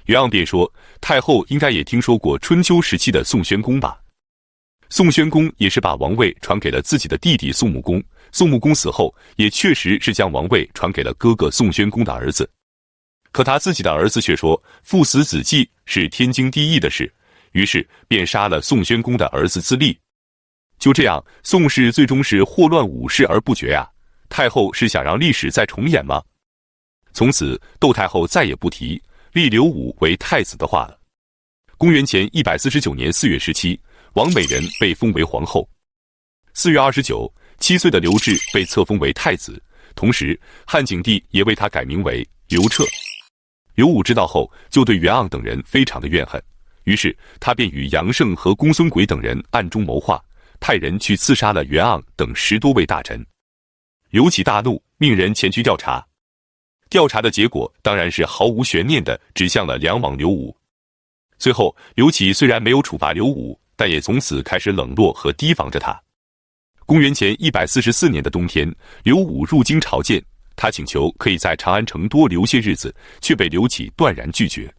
袁盎便说，太后应该也听说过春秋时期的宋宣公吧？宋宣公也是把王位传给了自己的弟弟宋穆公，宋穆公死后也确实是将王位传给了哥哥宋宣公的儿子。可他自己的儿子却说，父死子继是天经地义的事，于是便杀了宋宣公的儿子自立。就这样，宋氏最终是祸乱5世而不绝啊！太后是想让历史再重演吗？从此窦太后再也不提立刘武为太子的话了。公元前149年4月17，王美人被封为皇后。4月29，7岁的刘志被册封为太子，同时汉景帝也为他改名为刘彻。刘武知道后，就对袁盎等人非常的怨恨，于是他便与杨胜和公孙轨等人暗中谋划，派人去刺杀了袁盎等10多位大臣。刘启大怒，命人前去调查。调查的结果当然是毫无悬念的指向了梁王刘武。最后刘启虽然没有处罚刘武，但也从此开始冷落和提防着他。公元前144年的冬天，刘武入京朝见，他请求可以在长安城多留些日子，却被刘启断然拒绝。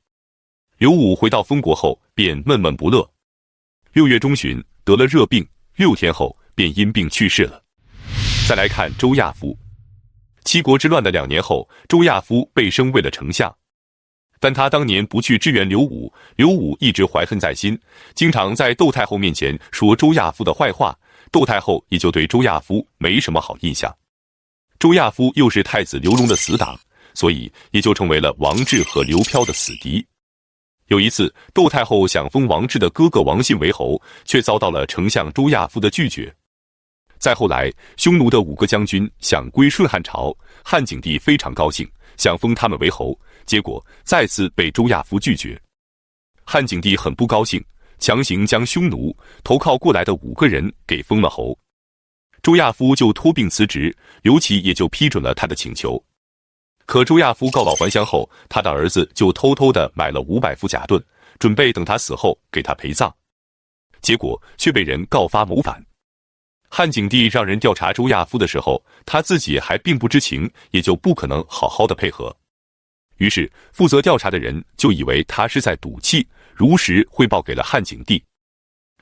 刘武回到封国后便闷闷不乐。6月中旬得了热病，6天后便因病去世了。再来看周亚夫。七国之乱的2年后，周亚夫被升为了丞相。但他当年不去支援刘武，刘武一直怀恨在心，经常在窦太后面前说周亚夫的坏话，窦太后也就对周亚夫没什么好印象。周亚夫又是太子刘荣的死党，所以也就成为了王志和刘飘的死敌。有一次，窦太后想封王志的哥哥王信为侯，却遭到了丞相周亚夫的拒绝。再后来，匈奴的5个将军想归顺汉朝，汉景帝非常高兴，想封他们为侯，结果再次被周亚夫拒绝。汉景帝很不高兴，强行将匈奴投靠过来的5个人给封了侯。周亚夫就托病辞职，刘启也就批准了他的请求。可周亚夫告老还乡后，他的儿子就偷偷地买了500副甲盾，准备等他死后给他陪葬，结果却被人告发谋反。汉景帝让人调查周亚夫的时候，他自己还并不知情，也就不可能好好的配合。于是负责调查的人就以为他是在赌气，如实汇报给了汉景帝。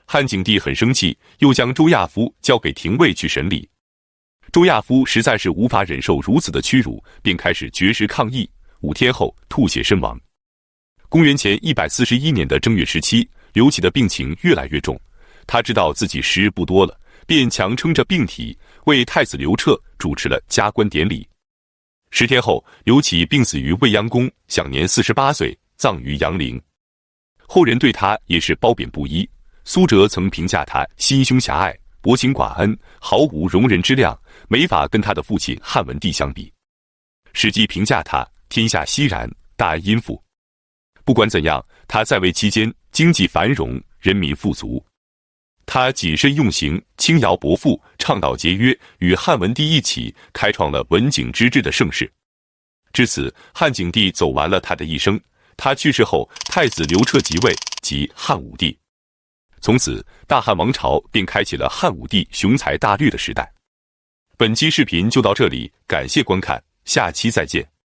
汉景帝很生气，又将周亚夫交给廷尉去审理。周亚夫实在是无法忍受如此的屈辱，便开始绝食抗议，5天后吐血身亡。公元前141年的正月17，刘启的病情越来越重，他知道自己时日不多了，便强撑着病体为太子刘彻主持了加冠典礼。10天后，刘启病死于未央宫，享年48岁，葬于阳陵。后人对他也是褒贬不一。苏辙曾评价他心胸狭隘，薄情寡恩，毫无容人之量，没法跟他的父亲汉文帝相比。史记评价他天下熙然，大安殷富。不管怎样，他在位期间经济繁荣，人民富足。他谨慎用刑，轻徭薄赋，倡导节约，与汉文帝一起开创了文景之治的盛世。至此，汉景帝走完了他的一生。他去世后，太子刘彻即位，即汉武帝。从此，大汉王朝便开启了汉武帝雄才大略的时代。本期视频就到这里，感谢观看，下期再见。